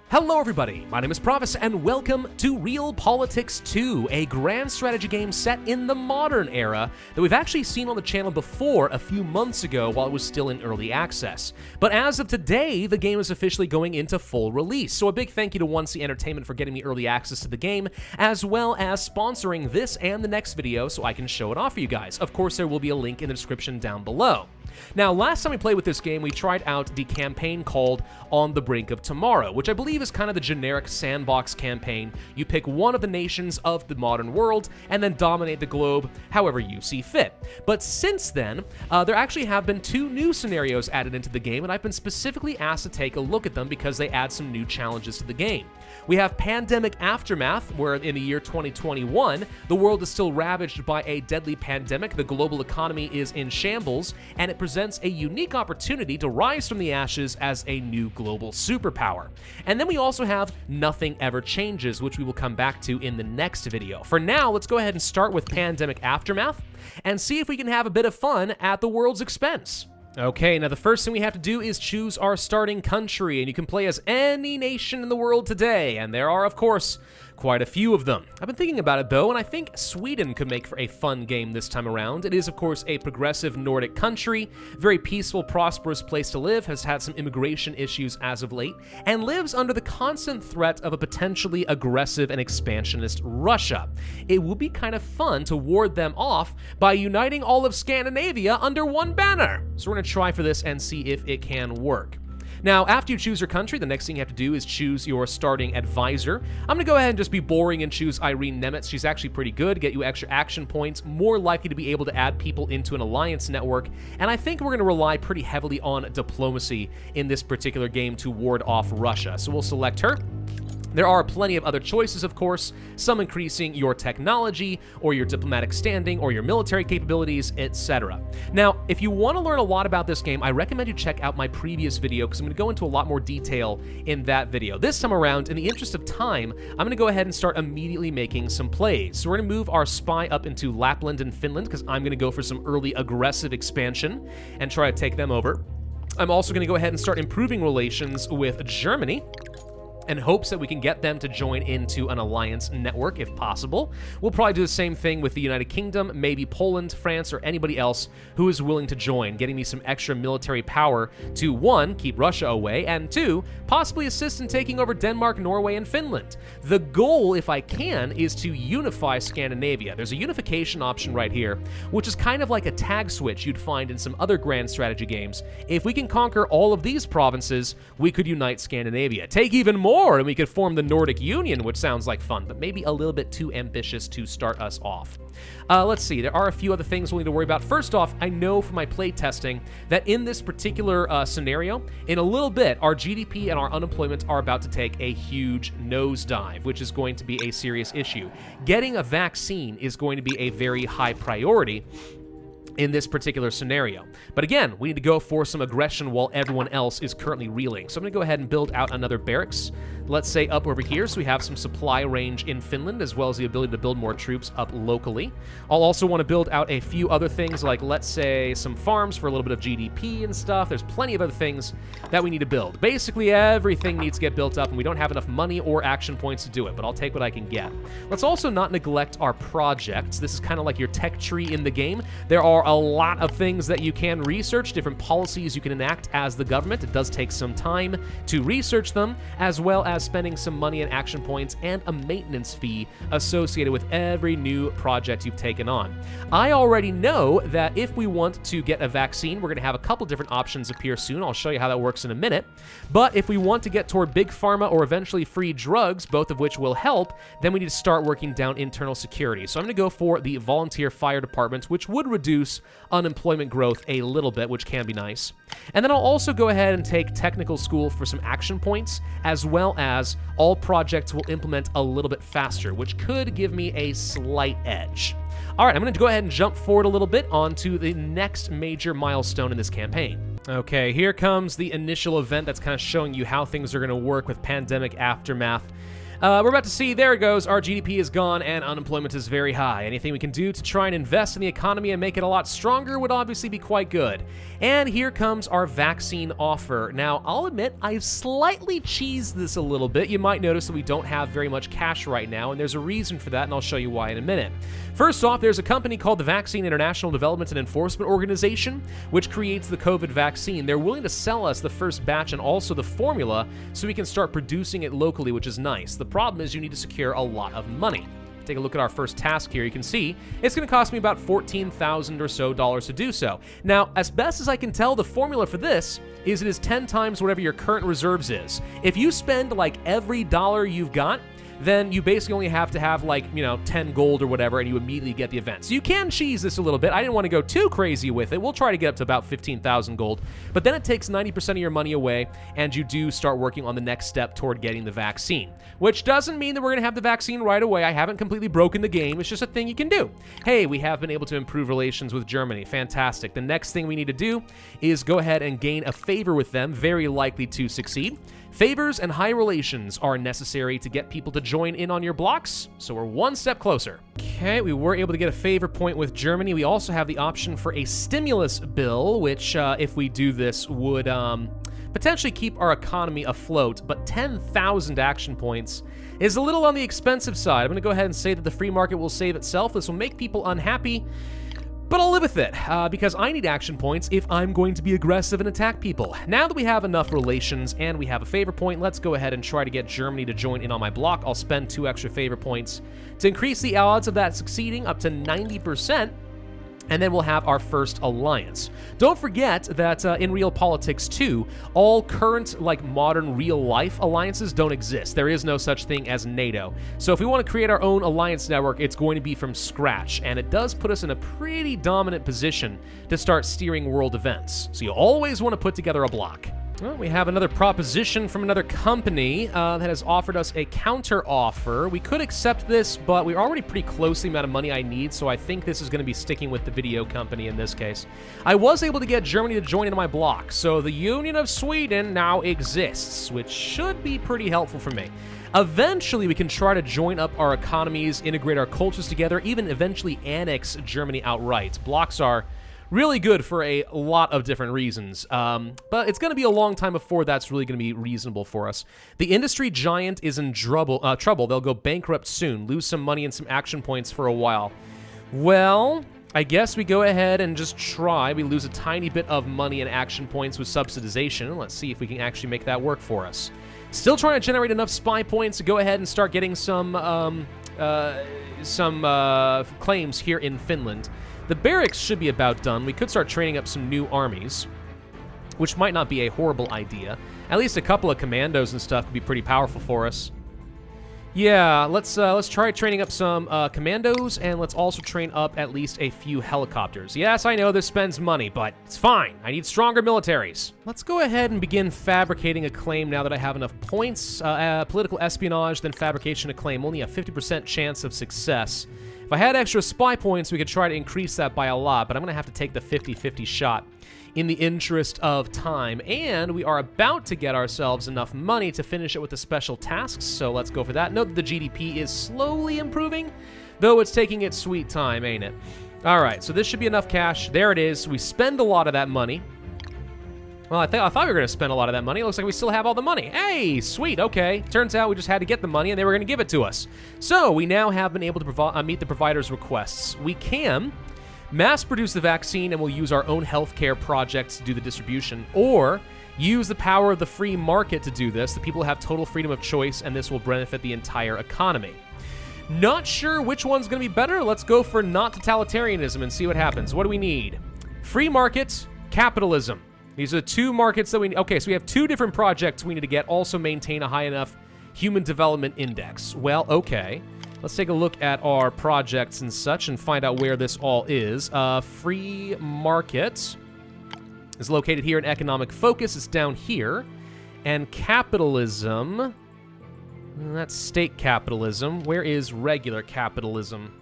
Hello everybody, my name is Pravus and welcome to Realpolitics II, a grand strategy game set in the modern era that we've actually seen on the channel before a few months ago while it was still in early access. But as of today, the game is officially going into full release, so a big thank you to 1C Entertainment for getting me early access to the game, as well as sponsoring this and the next video so I can show it off for you guys. Of course, there will be a link in the description down below. Now, last time we played with this game, we tried out the campaign called On the Brink of Tomorrow, which I believe is kind of the generic sandbox campaign. You pick one of the nations of the modern world and then dominate the globe however you see fit. But since then, there actually have been two new scenarios added into the game, and I've been specifically asked to take a look at them because they add some new challenges to the game. We have Pandemic Aftermath, where in the year 2021, the world is still ravaged by a deadly pandemic, the global economy is in shambles, and it presents a unique opportunity to rise from the ashes as a new global superpower. And then we also have Nothing Ever Changes, which we will come back to in the next video. For now, let's go ahead and start with Pandemic Aftermath and see if we can have a bit of fun at the world's expense. Okay, now the first thing we have to do is choose our starting country, and you can play as any nation in the world today, and there are, of course, quite a few of them. I've been thinking about it though, and I think Sweden could make for a fun game this time around. It is, of course, a progressive Nordic country, very peaceful, prosperous place to live, has had some immigration issues as of late, and lives under the constant threat of a potentially aggressive and expansionist Russia. It would be kind of fun to ward them off by uniting all of Scandinavia under one banner. So we're gonna try for this and see if it can work. Now, after you choose your country, the next thing you have to do is choose your starting advisor. I'm going to go ahead and just be boring and choose Irene Nemitz. She's actually pretty good, get you extra action points, more likely to be able to add people into an alliance network, and I think we're going to rely pretty heavily on diplomacy in this particular game to ward off Russia. So we'll select her. There are plenty of other choices, of course, some increasing your technology, or your diplomatic standing, or your military capabilities, etc. Now, if you want to learn a lot about this game, I recommend you check out my previous video, because I'm going to go into a lot more detail in that video. This time around, in the interest of time, I'm going to go ahead and start immediately making some plays. So we're going to move our spy up into Lapland and Finland, because I'm going to go for some early aggressive expansion and try to take them over. I'm also going to go ahead and start improving relations with Germany, in hopes that we can get them to join into an alliance network if possible. We'll probably do the same thing with the United Kingdom, maybe Poland, France, or anybody else who is willing to join, getting me some extra military power to, one, keep Russia away, and two, possibly assist in taking over Denmark, Norway, and Finland. The goal, if I can, is to unify Scandinavia. There's a unification option right here, which is kind of like a tag switch you'd find in some other grand strategy games. If we can conquer all of these provinces, we could unite Scandinavia. Take even more, and we could form the Nordic Union, which sounds like fun, but maybe a little bit too ambitious to start us off. Let's see, there are a few other things we'll need to worry about. First off, I know from my play testing that in this particular scenario, in a little bit, our GDP and our unemployment are about to take a huge nosedive, which is going to be a serious issue. Getting a vaccine is going to be a very high priority in this particular scenario. But again, we need to go for some aggression while everyone else is currently reeling. So I'm gonna go ahead and build out another barracks, let's say up over here, so we have some supply range in Finland, as well as the ability to build more troops up locally. I'll also want to build out a few other things, like let's say some farms for a little bit of GDP and stuff. There's plenty of other things that we need to build. Basically, everything needs to get built up, and we don't have enough money or action points to do it, but I'll take what I can get. Let's also not neglect our projects. This is kind of like your tech tree in the game. There are a lot of things that you can research, different policies you can enact as the government. It does take some time to research them, as well as spending some money and action points and a maintenance fee associated with every new project you've taken on. I already know that if we want to get a vaccine, we're going to have a couple different options appear soon. I'll show you how that works in a minute. But if we want to get toward big pharma or eventually free drugs, both of which will help, then we need to start working down internal security. So I'm going to go for the volunteer fire department, which would reduce unemployment growth a little bit, which can be nice. And then I'll also go ahead and take technical school for some action points, as well as all projects will implement a little bit faster, which could give me a slight edge. All right, I'm going to go ahead and jump forward a little bit onto the next major milestone in this campaign. Okay, here comes the initial event that's kind of showing you how things are going to work with Pandemic Aftermath. We're about to see, there it goes, our GDP is gone and unemployment is very high. Anything we can do to try and invest in the economy and make it a lot stronger would obviously be quite good. And here comes our vaccine offer. Now, I'll admit, I've slightly cheesed this a little bit. You might notice that we don't have very much cash right now, and there's a reason for that, and I'll show you why in a minute. First off, there's a company called the Vaccine International Development and Enforcement Organization, which creates the COVID vaccine. They're willing to sell us the first batch and also the formula so we can start producing it locally, which is nice. The problem is you need to secure a lot of money. Take a look at our first task here. You can see it's going to cost me about $14,000 or so to do so. Now, as best as I can tell, the formula for this is it is 10 times whatever your current reserves is. If you spend like every dollar you've got, then you basically only have to have 10 gold or whatever, and you immediately get the event. So you can cheese this a little bit. I didn't want to go too crazy with it. We'll try to get up to about 15,000 gold, but then it takes 90% of your money away, and you do start working on the next step toward getting the vaccine, which doesn't mean that we're going to have the vaccine right away. I haven't completely broken the game. It's just a thing you can do. Hey, we have been able to improve relations with Germany. Fantastic. The next thing we need to do is go ahead and gain a favor with them, very likely to succeed. Favors and high relations are necessary to get people to join in on your blocks, so we're one step closer. Okay, we were able to get a favor point with Germany. We also have the option for a stimulus bill, which, if we do this, would potentially keep our economy afloat, but 10,000 action points is a little on the expensive side. I'm going to go ahead and say that the free market will save itself. This will make people unhappy, but I'll live with it, because I need action points if I'm going to be aggressive and attack people. Now that we have enough relations and we have a favor point, let's go ahead and try to get Germany to join in on my block. I'll spend 2 extra favor points to increase the odds of that succeeding up to 90%. And then we'll have our first alliance. Don't forget that in Realpolitics II, all current, modern real-life alliances don't exist. There is no such thing as NATO. So if we want to create our own alliance network, it's going to be from scratch. And it does put us in a pretty dominant position to start steering world events. So you always want to put together a block. Well, we have another proposition from another company that has offered us a counter offer. We could accept this, but we're already pretty close to the amount of money I need, so I think this is going to be sticking with the video company in this case. I was able to get Germany to join into my block, so the Union of Sweden now exists, which should be pretty helpful for me. Eventually, we can try to join up our economies, integrate our cultures together, even eventually annex Germany outright. Blocks are really good for a lot of different reasons, but it's going to be a long time before that's really going to be reasonable for us. The industry giant is in trouble. They'll go bankrupt soon, lose some money and some action points for a while. Well, I guess we go ahead and just try. We lose a tiny bit of money and action points with subsidization. Let's see if we can actually make that work for us. Still trying to generate enough spy points to go ahead and start getting some claims here in Finland. The barracks should be about done. We could start training up some new armies, which might not be a horrible idea. At least a couple of commandos and stuff could be pretty powerful for us. Yeah, let's try training up some commandos, and let's also train up at least a few helicopters. Yes, I know this spends money, but it's fine. I need stronger militaries. Let's go ahead and begin fabricating a claim now that I have enough points. Political espionage, then fabrication of claim. Only a 50% chance of success. If I had extra spy points, we could try to increase that by a lot, but I'm going to have to take the 50-50 shot in the interest of time. And we are about to get ourselves enough money to finish it with the special tasks, so let's go for that. Note that the GDP is slowly improving, though it's taking its sweet time, ain't it? All right, so this should be enough cash. There it is. We spend a lot of that money. Well, I thought we were going to spend a lot of that money. It looks like we still have all the money. Hey, sweet, okay. Turns out we just had to get the money, and they were going to give it to us. So we now have been able to meet the provider's requests. We can mass produce the vaccine, and we'll use our own healthcare projects to do the distribution, or use the power of the free market to do this. The people have total freedom of choice, and this will benefit the entire economy. Not sure which one's going to be better. Let's go for not totalitarianism and see what happens. What do we need? Free market, capitalism. These are 2 markets that we need. Okay, so we have 2 different projects we need to get, also maintain a high enough human development index. Well, okay. Let's take a look at our projects and such and find out where this all is. Free market is located here in economic focus. It's down here. And capitalism, that's state capitalism. Where is regular capitalism?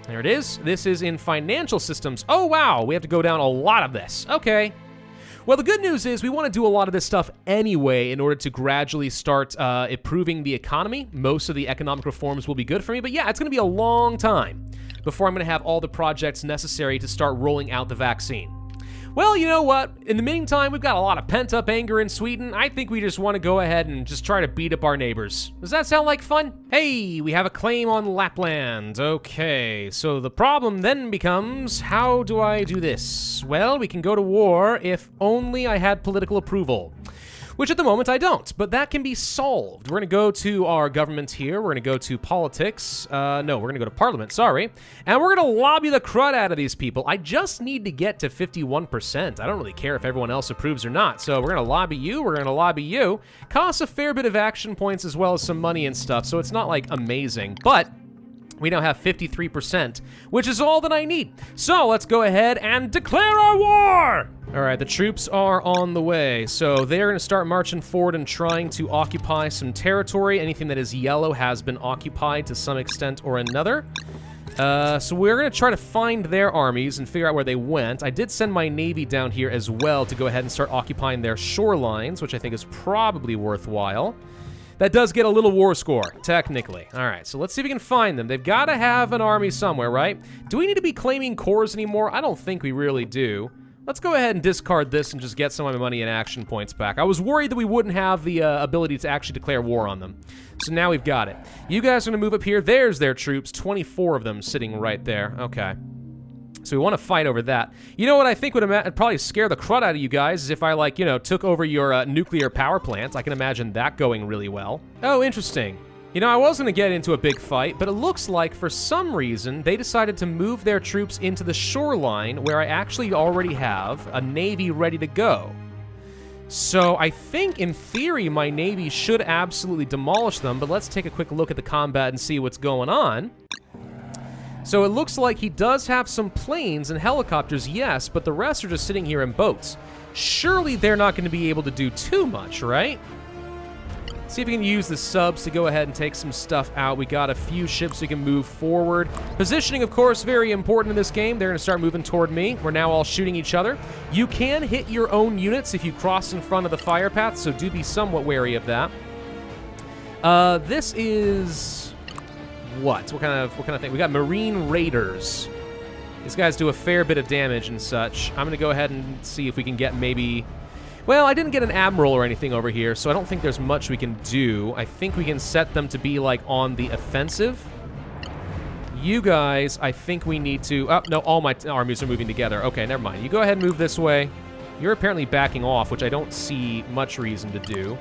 There it is. This is in financial systems. Oh, wow. We have to go down a lot of this. Okay. Well, the good news is we want to do a lot of this stuff anyway in order to gradually start improving the economy. Most of the economic reforms will be good for me, but yeah, it's going to be a long time before I'm going to have all the projects necessary to start rolling out the vaccine. Well, you know what? In the meantime, we've got a lot of pent-up anger in Sweden. I think we just want to go ahead and just try to beat up our neighbors. Does that sound like fun? Hey, we have a claim on Lapland. Okay, so the problem then becomes, how do I do this? Well, we can go to war if only I had political approval. Which at the moment I don't, but that can be solved. We're gonna go to our government here. We're gonna go to politics. No, we're gonna go to parliament, sorry. And we're gonna lobby the crud out of these people. I just need to get to 51%. I don't really care if everyone else approves or not. So we're gonna lobby you, we're gonna lobby you. Costs a fair bit of action points as well as some money and stuff, so it's not like amazing, but we now have 53%, which is all that I need. So let's go ahead and declare our war! All right, the troops are on the way. So they're gonna start marching forward and trying to occupy some territory. Anything that is yellow has been occupied to some extent or another. So we're gonna try to find their armies and figure out where they went. I did send my navy down here as well to go ahead and start occupying their shorelines, which I think is probably worthwhile. That does get a little war score, technically. All right, so let's see if we can find them. They've got to have an army somewhere, right? Do we need to be claiming cores anymore? I don't think we really do. Let's go ahead and discard this and just get some of my money and action points back. I was worried that we wouldn't have the ability to actually declare war on them. So now we've got it. You guys are going to move up here. There's their troops, 24 of them sitting right there. Okay. So we want to fight over that. You know what I think would probably scare the crud out of you guys is if I, like, you know, took over your nuclear power plant. I can imagine that going really well. Oh, interesting. You know, I was going to get into a big fight, but it looks like for some reason they decided to move their troops into the shoreline where I actually already have a navy ready to go. So I think, in theory, my navy should absolutely demolish them, but let's take a quick look at the combat and see what's going on. So it looks like he does have some planes and helicopters, yes, but the rest are just sitting here in boats. Surely they're not going to be able to do too much, right? See if we can use the subs to go ahead and take some stuff out. We got a few ships we can move forward. Positioning, of course, very important in this game. They're going to start moving toward me. We're now all shooting each other. You can hit your own units if you cross in front of the fire path, so do be somewhat wary of that. This is... What kind of thing? We got Marine Raiders. These guys do a fair bit of damage and such. I'm gonna go ahead and see if we can get maybe... Well, I didn't get an admiral or anything over here, so I don't think there's much we can do. I think we can set them to be, like, on the offensive. You guys, I think we need to... Oh, no, all my armies are moving together. Okay, never mind. You go ahead and move this way. You're apparently backing off, which I don't see much reason to do.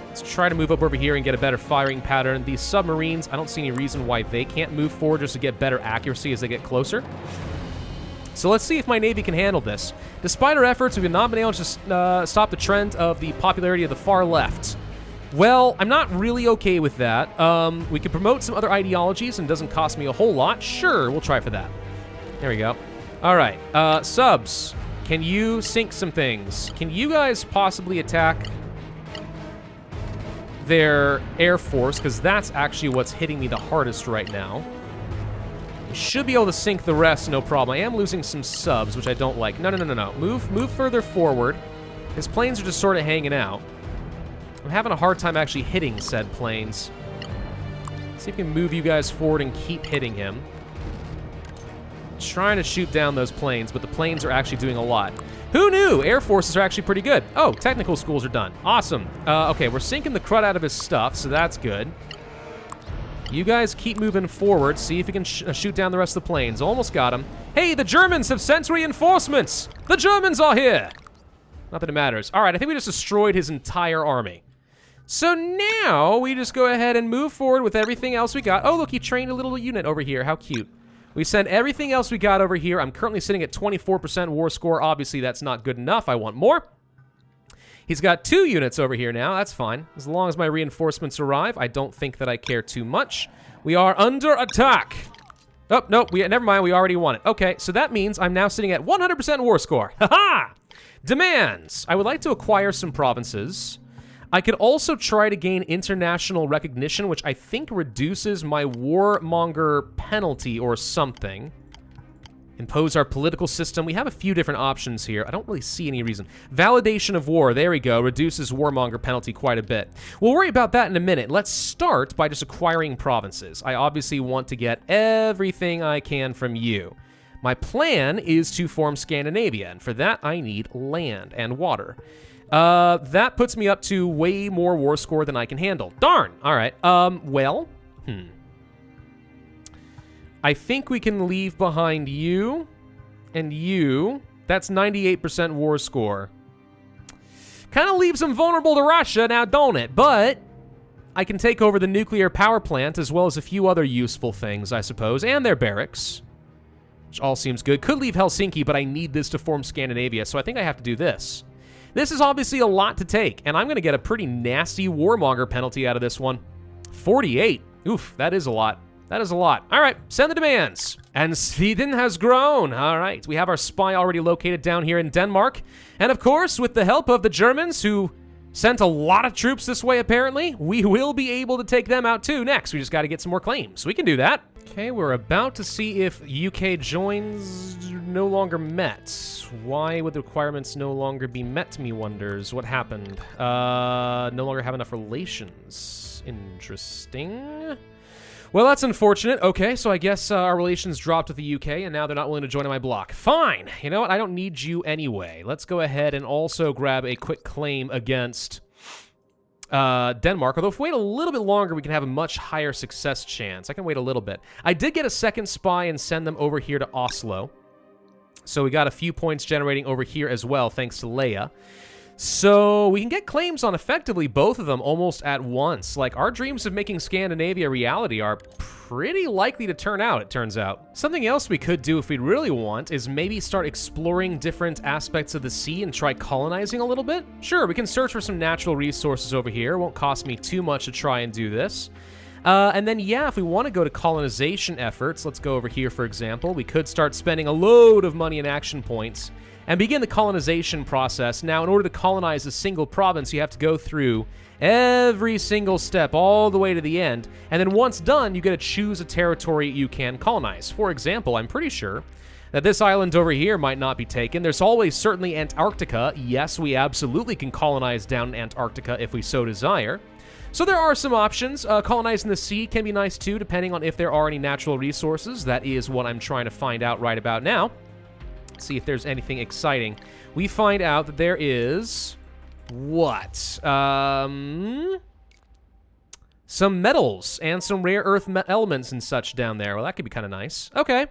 Let's try to move up over here and get a better firing pattern. These submarines, I don't see any reason why they can't move forward just to get better accuracy as they get closer. So let's see if my navy can handle this. Despite our efforts, we've not been able to stop the trend of the popularity of the far left. Well, I'm not really okay with that. We can promote some other ideologies and it doesn't cost me a whole lot. Sure, we'll try for that. There we go. All right, subs, can you sink some things? Can you guys possibly attack their air force, because that's actually what's hitting me the hardest right now. We should be able to sink the rest, no problem. I am losing some subs, which I don't like. No. Move further forward. His planes are just sort of hanging out. I'm having a hard time actually hitting said planes. See if we can move you guys forward and keep hitting him. Trying to shoot down those planes, but the planes are actually doing a lot. Who knew? Air forces are actually pretty good. Oh, technical schools are done. Awesome. Okay, we're sinking the crud out of his stuff, so that's good. You guys keep moving forward. See if you can shoot down the rest of the planes. Almost got him. Hey, the Germans have sent reinforcements! The Germans are here! Not that it matters. All right, I think we just destroyed his entire army. So now we just go ahead and move forward with everything else we got. Oh, look, he trained a little unit over here. How cute. We send everything else we got over here. I'm currently sitting at 24% war score. Obviously, that's not good enough. I want more. He's got 2 units over here now. That's fine. As long as my reinforcements arrive, I don't think that I care too much. We are under attack. Oh, no, never mind. We already won it. Okay, so that means I'm now sitting at 100% war score. Ha-ha! Demands. I would like to acquire some provinces. I could also try to gain international recognition, which I think reduces my warmonger penalty or something. Impose our political system. We have a few different options here. I don't really see any reason. Validation of war. There we go. Reduces warmonger penalty quite a bit. We'll worry about that in a minute. Let's start by just acquiring provinces. I obviously want to get everything I can from you. My plan is to form Scandinavia, and for that I need land and water. That puts me up to way more war score than I can handle. Darn! All right. I think we can leave behind you and you. That's 98% war score. Kind of leaves them vulnerable to Russia now, don't it? But I can take over the nuclear power plant as well as a few other useful things, I suppose, and their barracks, which all seems good. Could leave Helsinki, but I need this to form Scandinavia, so I think I have to do this. This is obviously a lot to take, and I'm going to get a pretty nasty warmonger penalty out of this one. 48. Oof, that is a lot. That is a lot. All right, send the demands. And Sweden has grown. All right, we have our spy already located down here in Denmark. And of course, with the help of the Germans, who sent a lot of troops this way, apparently, we will be able to take them out too next. We just got to get some more claims. We can do that. Okay, we're about to see if UK joins no longer met. Why would the requirements no longer be met, me wonders? What happened? No longer have enough relations. Interesting. Well, that's unfortunate. Okay, so I guess our relations dropped with the UK, and now they're not willing to join in my bloc. Fine. You know what? I don't need you anyway. Let's go ahead and also grab a quick claim against Denmark. Although if we wait a little bit longer, we can have a much higher success chance. I can wait a little bit. I did get a second spy and send them over here to Oslo. So we got a few points generating over here as well, thanks to Leia. So we can get claims on effectively both of them almost at once. Like, our dreams of making Scandinavia a reality are pretty likely to turn out, it turns out. Something else we could do if we really want is maybe start exploring different aspects of the sea and try colonizing a little bit. Sure, we can search for some natural resources over here. It won't cost me too much to try and do this. And then, yeah, if we want to go to colonization efforts, let's go over here, for example. We could start spending a load of money and action points and begin the colonization process. Now, in order to colonize a single province, you have to go through every single step all the way to the end, and then once done, you get to choose a territory you can colonize. For example, I'm pretty sure that this island over here might not be taken. There's always certainly Antarctica. Yes, we absolutely can colonize down in Antarctica if we so desire. So there are some options. Colonizing the sea can be nice too, depending on if there are any natural resources. That is what I'm trying to find out right about now. See if there's anything exciting. We find out that there is what? Some metals and some rare earth elements and such down there. Well, that could be kind of nice. Okay.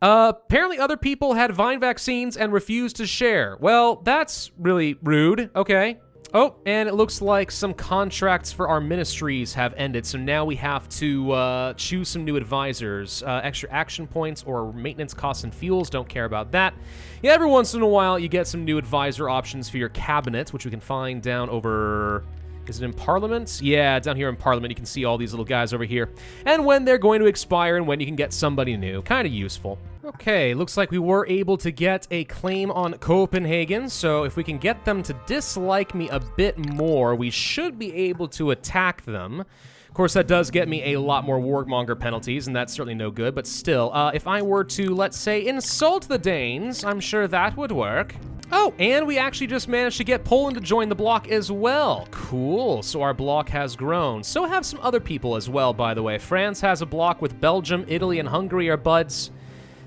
Apparently other people had vine vaccines and refused to share. Well, that's really rude. Okay. Oh, and it looks like some contracts for our ministries have ended, so now we have to choose some new advisors. Extra action points or maintenance costs and fuels, don't care about that. Yeah, every once in a while you get some new advisor options for your cabinet, which we can find down over... Is it in Parliament? Yeah, down here in Parliament you can see all these little guys over here. And when they're going to expire and when you can get somebody new. Kind of useful. Okay, looks like we were able to get a claim on Copenhagen, so if we can get them to dislike me a bit more, we should be able to attack them. Of course, that does get me a lot more warmonger penalties, and that's certainly no good, but still, if I were to, let's say, insult the Danes, I'm sure that would work. Oh, and we actually just managed to get Poland to join the bloc as well. Cool, so our bloc has grown. So have some other people as well, by the way. France has a bloc with Belgium, Italy, and Hungary are buds.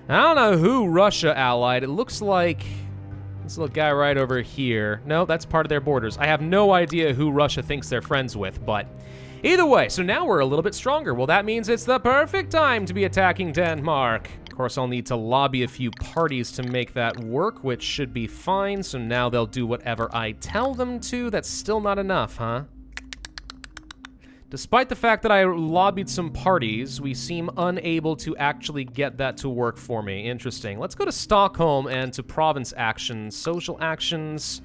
I don't know who Russia allied. It looks like this little guy right over here. No, that's part of their borders. I have no idea who Russia thinks they're friends with, but either way, so now we're a little bit stronger. Well, that means it's the perfect time to be attacking Denmark. Of course, I'll need to lobby a few parties to make that work, which should be fine. So now they'll do whatever I tell them to. That's still not enough, huh? Despite the fact that I lobbied some parties, we seem unable to actually get that to work for me. Interesting. Let's go to Stockholm and to province actions. Social actions,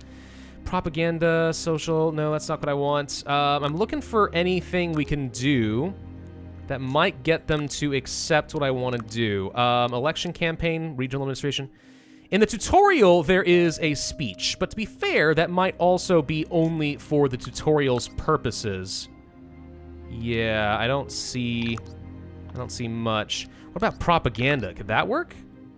propaganda, social... No, that's not what I want. I'm looking for anything we can do that might get them to accept what I want to do. Election campaign, regional administration. In the tutorial, there is a speech, but to be fair, that might also be only for the tutorial's purposes. Yeah, I don't see much. What about propaganda? Could that work?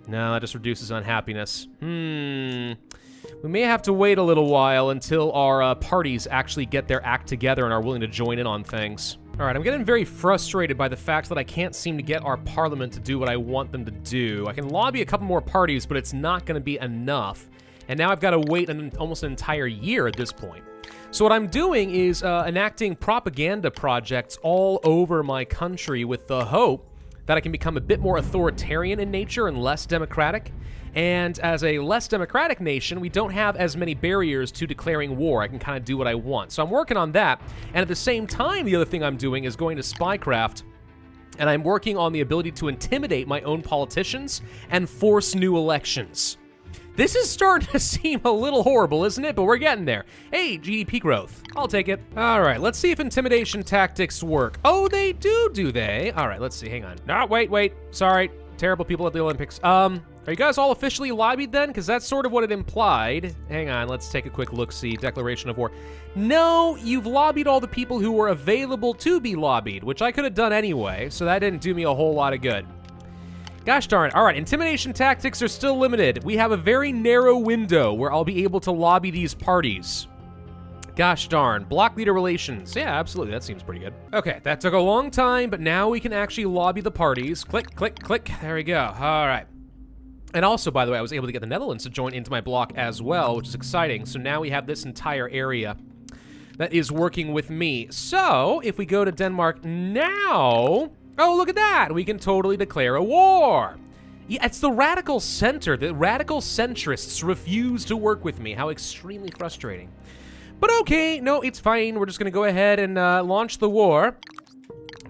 No, that just reduces unhappiness. We may have to wait a little while until our parties actually get their act together and are willing to join in on things. All right, I'm getting very frustrated by the fact that I can't seem to get our parliament to do what I want them to do. I can lobby a couple more parties, but it's not going to be enough. And now I've got to wait almost an entire year at this point. So what I'm doing is enacting propaganda projects all over my country with the hope that I can become a bit more authoritarian in nature and less democratic. And as a less democratic nation, we don't have as many barriers to declaring war. I can kind of do what I want. So I'm working on that. And at the same time, the other thing I'm doing is going to spycraft, and I'm working on the ability to intimidate my own politicians and force new elections. This is starting to seem a little horrible, isn't it? But we're getting there. Hey, GDP growth. I'll take it. All right, let's see if intimidation tactics work. Oh, they do they? All right, let's see. Hang on. No, wait. Sorry. Terrible people at the Olympics. Are you guys all officially lobbied then? Because that's sort of what it implied. Hang on, let's take a quick look-see. Declaration of war. No, you've lobbied all the people who were available to be lobbied, which I could have done anyway, so that didn't do me a whole lot of good. Gosh darn. All right, intimidation tactics are still limited. We have a very narrow window where I'll be able to lobby these parties. Gosh darn. Bloc leader relations. Yeah, absolutely. That seems pretty good. Okay, that took a long time, but now we can actually lobby the parties. Click, click, click. There we go. All right. And also, by the way, I was able to get the Netherlands to join into my bloc as well, which is exciting. So now we have this entire area that is working with me. So if we go to Denmark now... Oh, look at that! We can totally declare a war! Yeah, it's the radical center. The radical centrists refuse to work with me. How extremely frustrating. But okay, no, it's fine. We're just gonna go ahead and launch the war.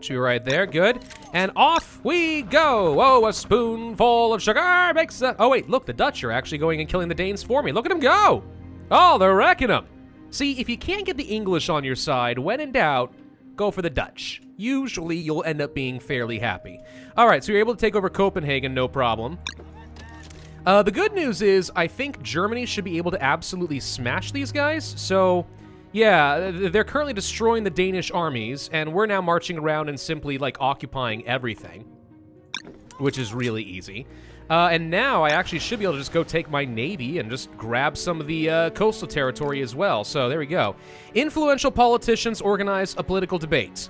Should be right there, good. And off we go! Oh, a spoonful of sugar makes a... Oh wait, look, the Dutch are actually going and killing the Danes for me. Look at them go! Oh, they're wrecking them. See, if you can't get the English on your side, when in doubt, go for the Dutch. Usually, you'll end up being fairly happy. All right, so you're able to take over Copenhagen, no problem. The good news is, I think Germany should be able to absolutely smash these guys. So, yeah, they're currently destroying the Danish armies, and we're now marching around and simply, like, occupying everything, which is really easy. And now I actually should be able to just go take my navy and just grab some of the coastal territory as well. So there we go. Influential politicians organize a political debate.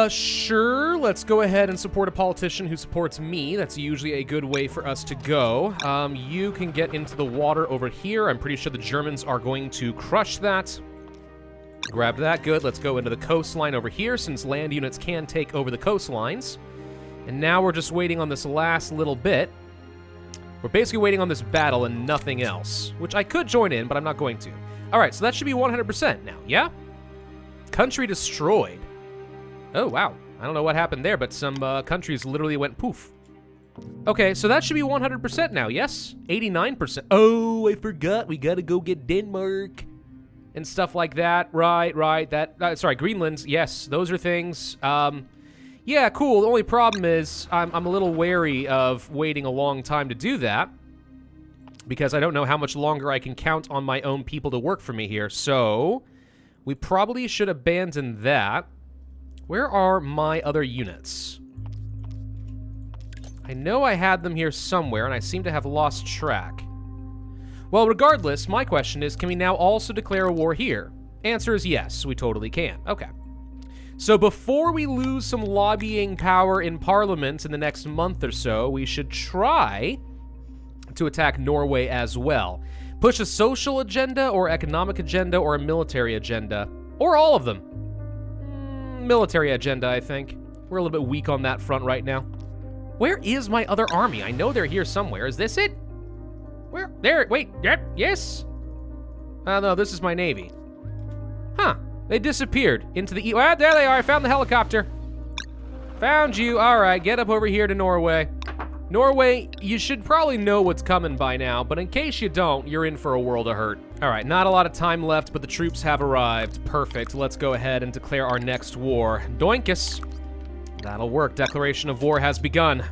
Sure. Let's go ahead and support a politician who supports me. That's usually a good way for us to go. You can get into the water over here. I'm pretty sure the Germans are going to crush that. Grab that. Good. Let's go into the coastline over here, since land units can take over the coastlines. And now we're just waiting on this last little bit. We're basically waiting on this battle and nothing else, which I could join in, but I'm not going to. All right, so that should be 100% now, yeah? Country destroyed. Oh, wow. I don't know what happened there, but some countries literally went poof. Okay, so that should be 100% now, yes? 89%. Oh, I forgot. We gotta go get Denmark and stuff like that. Right. That, sorry, Greenland. Yes, those are things. Yeah, cool. The only problem is I'm a little wary of waiting a long time to do that, because I don't know how much longer I can count on my own people to work for me here. So we probably should abandon that. Where are my other units? I know I had them here somewhere, and I seem to have lost track. Well, regardless, my question is, can we now also declare a war here? Answer is yes, we totally can. Okay. So before we lose some lobbying power in Parliament in the next month or so, we should try to attack Norway as well. Push a social agenda or economic agenda or a military agenda, or all of them. Military agenda, I think. We're a little bit weak on that front right now. Where is my other army? I know they're here somewhere. Is this it? Where? There, wait, yep, yes. No, this is my navy. Huh. They disappeared into the... Ah, there they are. I found the helicopter. Found you. All right, get up over here to Norway. Norway, you should probably know what's coming by now, but in case you don't, you're in for a world of hurt. All right, not a lot of time left, but the troops have arrived. Perfect. Let's go ahead and declare our next war. Doinkus. That'll work. Declaration of war has begun.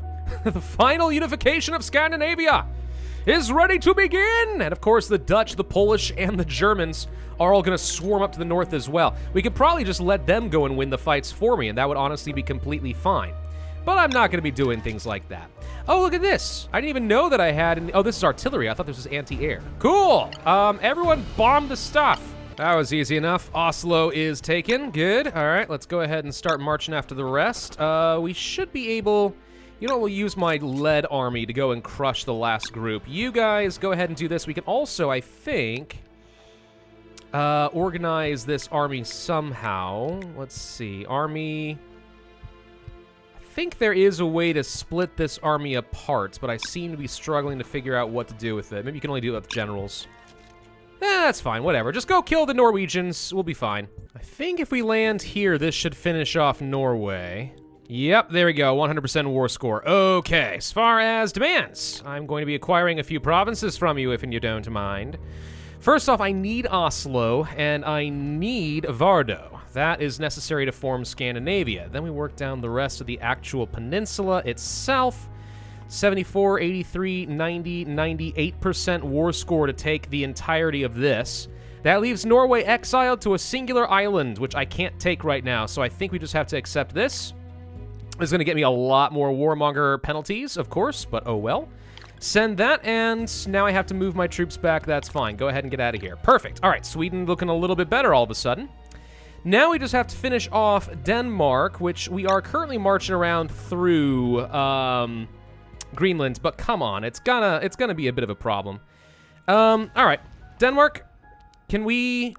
The final unification of Scandinavia is ready to begin! And of course, the Dutch, the Polish, and the Germans are all gonna swarm up to the north as well. We could probably just let them go and win the fights for me, and that would honestly be completely fine. but I'm not going to be doing things like that. Oh, look at this. I didn't even know that I had... Oh, this is artillery. I thought this was anti-air. Cool. Everyone bomb the stuff. That was easy enough. Oslo is taken. Good. All right, let's go ahead and start marching after the rest. We should be able... You know, we'll use my lead army to go and crush the last group. You guys go ahead and do this. We can also, I think, organize this army somehow. Let's see. Army... I think there is a way to split this army apart, but I seem to be struggling to figure out what to do with it. Maybe you can only do it with generals. That's fine, whatever. Just go kill the Norwegians. We'll be fine. I think if we land here, this should finish off Norway. Yep, there we go, 100% war score. Okay, as far as demands, I'm going to be acquiring a few provinces from you, if you don't mind. First off, I need Oslo, and I need Vardo. That is necessary to form Scandinavia. Then we work down the rest of the actual peninsula itself. 74, 83, 90, 98% war score to take the entirety of this. That leaves Norway exiled to a singular island, which I can't take right now, so I think we just have to accept this. This is going to get me a lot more warmonger penalties, of course, but oh well. Send that, and now I have to move my troops back. That's fine. Go ahead and get out of here. Perfect. All right, Sweden looking a little bit better all of a sudden. Now we just have to finish off Denmark, which we are currently marching around through Greenland, but come on, it's gonna be a bit of a problem. All right, Denmark, can we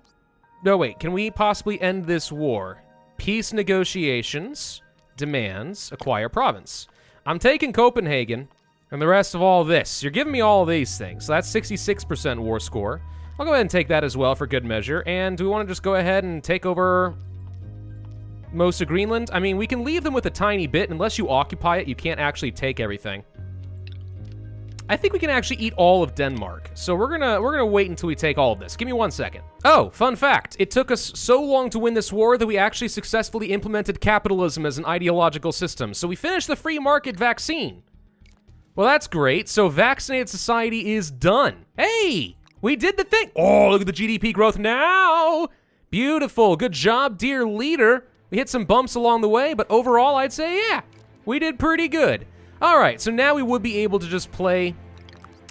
possibly end this war? Peace negotiations, demands, acquire province. I'm taking Copenhagen and the rest of all this. You're giving me all of these things, so that's 66% war score. I'll go ahead and take that as well for good measure. And do we want to just go ahead and take over most of Greenland? I mean, we can leave them with a tiny bit. Unless you occupy it, you can't actually take everything. I think we can actually eat all of Denmark. So we're gonna wait until we take all of this. Give me 1 second. Oh, fun fact. It took us so long to win this war that we actually successfully implemented capitalism as an ideological system. So we finished the free market vaccine. Well, that's great. So vaccinated society is done. Hey! We did the thing. Oh, look at the GDP growth now. Beautiful. Good job, dear leader. We hit some bumps along the way, but overall, I'd say, yeah, we did pretty good. All right, so now we would be able to just play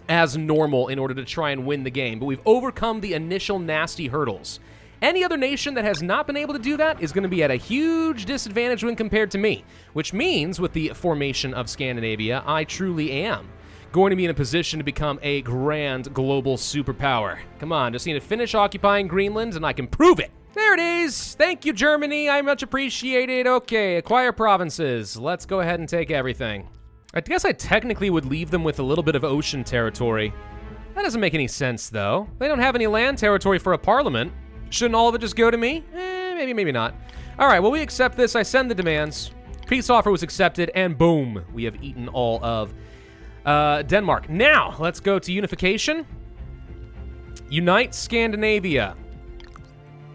as normal in order to try and win the game, but we've overcome the initial nasty hurdles. Any other nation that has not been able to do that is going to be at a huge disadvantage when compared to me, which means with the formation of Scandinavia, I truly am going to be in a position to become a grand global superpower. Come on, just need to finish occupying Greenland and I can prove it. There it is. Thank you, Germany. I much appreciate it. Okay, acquire provinces. Let's go ahead and take everything. I guess I technically would leave them with a little bit of ocean territory. That doesn't make any sense, though. They don't have any land territory for a parliament. Shouldn't all of it just go to me? Maybe, maybe not. All right, well, we accept this. I send the demands. Peace offer was accepted, and boom, we have eaten all of Denmark. Now, let's go to unification. Unite Scandinavia.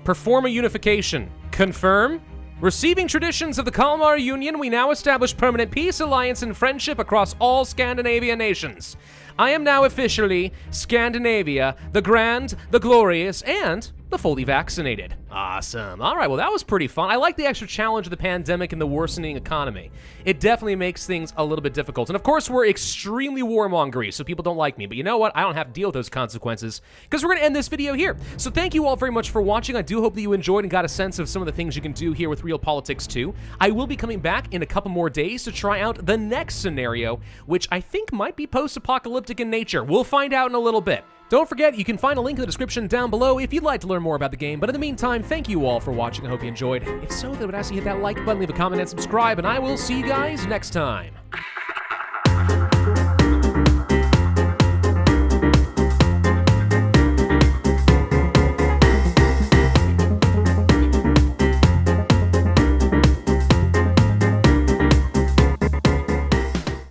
Perform a unification. Confirm. Receiving traditions of the Kalmar Union, we now establish permanent peace, alliance, and friendship across all Scandinavian nations. I am now officially Scandinavia, the grand, the glorious, and the fully vaccinated. Awesome. All right, well, that was pretty fun. I like the extra challenge of the pandemic and the worsening economy. It definitely makes things a little bit difficult. And of course, we're extremely warmongery, so people don't like me. But you know what? I don't have to deal with those consequences because we're going to end this video here. So thank you all very much for watching. I do hope that you enjoyed and got a sense of some of the things you can do here with Realpolitics II. I will be coming back in a couple more days to try out the next scenario, which I think might be post-apocalyptic in nature. We'll find out in a little bit. Don't forget, you can find a link in the description down below if you'd like to learn more about the game. But in the meantime, thank you all for watching. I hope you enjoyed. If so, then I would ask you to hit that like button, leave a comment, and subscribe, and I will see you guys next time.